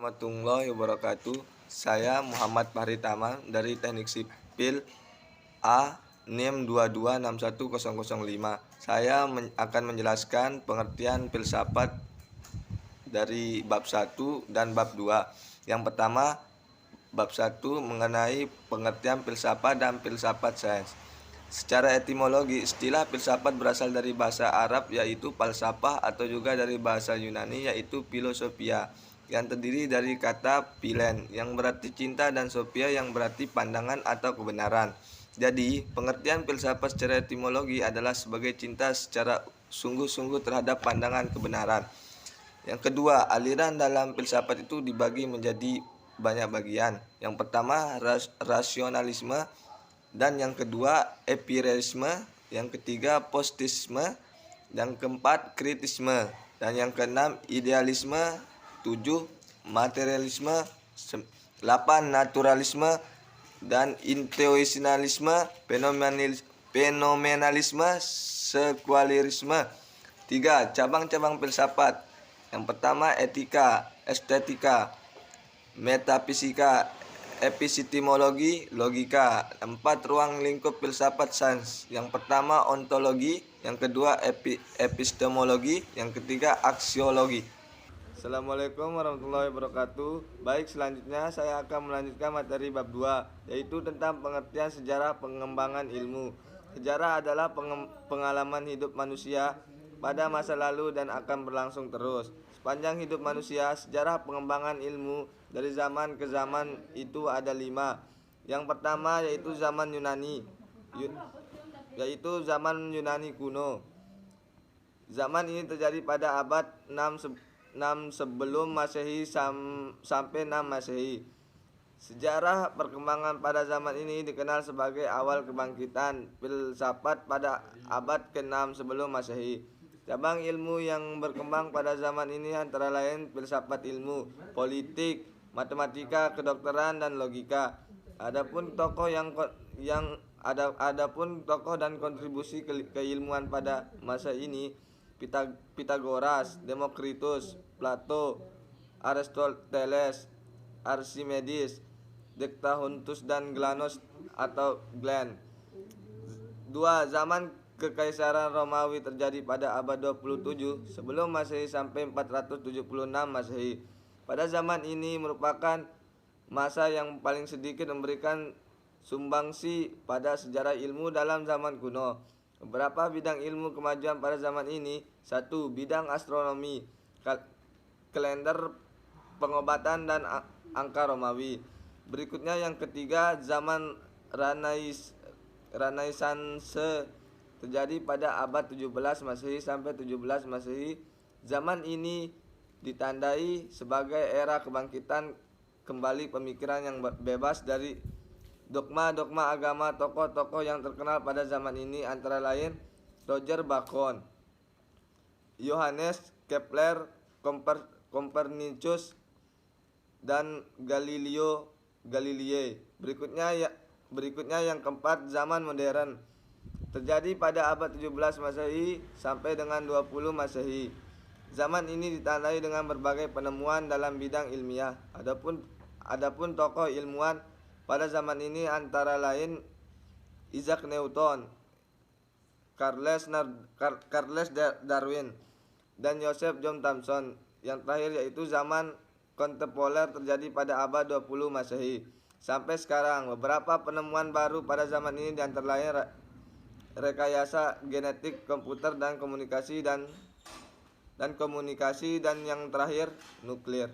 Warahmatullahi wabarakatuh. Saya Muhammad Fahri Tama dari Teknik Sipil A NIM 22610005. Saya akan menjelaskan pengertian filsafat dari bab 1 dan bab 2. Yang pertama, bab 1 mengenai pengertian filsafat dan filsafat sains. Secara etimologi, istilah filsafat berasal dari bahasa Arab yaitu falsafah atau juga dari bahasa Yunani yaitu filosofia, yang terdiri dari kata philen yang berarti cinta dan sophia yang berarti pandangan atau kebenaran. Jadi, pengertian filsafat secara etimologi adalah sebagai cinta secara sungguh-sungguh terhadap pandangan kebenaran. Yang kedua, aliran dalam filsafat itu dibagi menjadi banyak bagian. Yang pertama, rasionalisme, dan yang kedua, empirisme, yang ketiga, postisme, yang keempat, kritisme, dan yang keenam, idealisme, 7, materialisme, 8, naturalisme, dan intuisionalisme, fenomenalisme, sekulerisme. 3. Cabang-cabang filsafat. Yang pertama, etika, estetika, metafisika, epistemologi, logika. 4. Ruang lingkup filsafat sains. Yang pertama, ontologi, yang kedua, epistemologi, yang ketiga, aksiologi. Assalamualaikum warahmatullahi wabarakatuh. Baik, selanjutnya saya akan melanjutkan materi bab 2, yaitu tentang pengertian sejarah pengembangan ilmu. Sejarah adalah pengalaman hidup manusia pada masa lalu dan akan berlangsung terus. Sepanjang hidup manusia, sejarah pengembangan ilmu dari zaman ke zaman itu ada 5. Yang pertama yaitu zaman Yunani, yaitu zaman Yunani kuno. Zaman ini terjadi pada abad 6 sebelum Masehi sampai 6 Masehi. Sejarah perkembangan pada zaman ini dikenal sebagai awal kebangkitan filsafat pada abad ke-6 sebelum Masehi. Cabang ilmu yang berkembang pada zaman ini antara lain filsafat ilmu, politik, matematika, kedokteran, dan logika. Adapun tokoh dan kontribusi keilmuan pada masa ini, Pythagoras, Demokritus, Plato, Aristoteles, Archimedes, Descartes, dan Galenos atau Galen. 2. Zaman Kekaisaran Romawi terjadi pada abad 27 sebelum Masehi sampai 476 Masehi. Pada zaman ini merupakan masa yang paling sedikit memberikan sumbangsi pada sejarah ilmu dalam zaman kuno. Beberapa bidang ilmu kemajuan pada zaman ini: 1. Bidang astronomi, kalender, pengobatan, dan angka Romawi. Berikutnya yang ketiga, zaman Renaissance terjadi pada abad 17 Masehi sampai 17 Masehi. Zaman ini ditandai sebagai era kebangkitan kembali pemikiran yang bebas dari dogma-dogma agama. Tokoh-tokoh yang terkenal pada zaman ini antara lain Roger Bacon, Johannes Kepler, Copernicus, dan Galileo Galilei. Berikutnya yang keempat, zaman modern terjadi pada abad 17 Masehi sampai dengan 20 Masehi. Zaman ini ditandai dengan berbagai penemuan dalam bidang ilmiah. Adapun tokoh ilmuwan pada zaman ini antara lain Isaac Newton, Charles Darwin, dan Joseph John Thomson. Yang terakhir yaitu zaman kontemporer terjadi pada abad 20 Masehi sampai sekarang. Beberapa penemuan baru pada zaman ini antara lain rekayasa genetik, komputer, dan komunikasi, dan yang terakhir nuklir.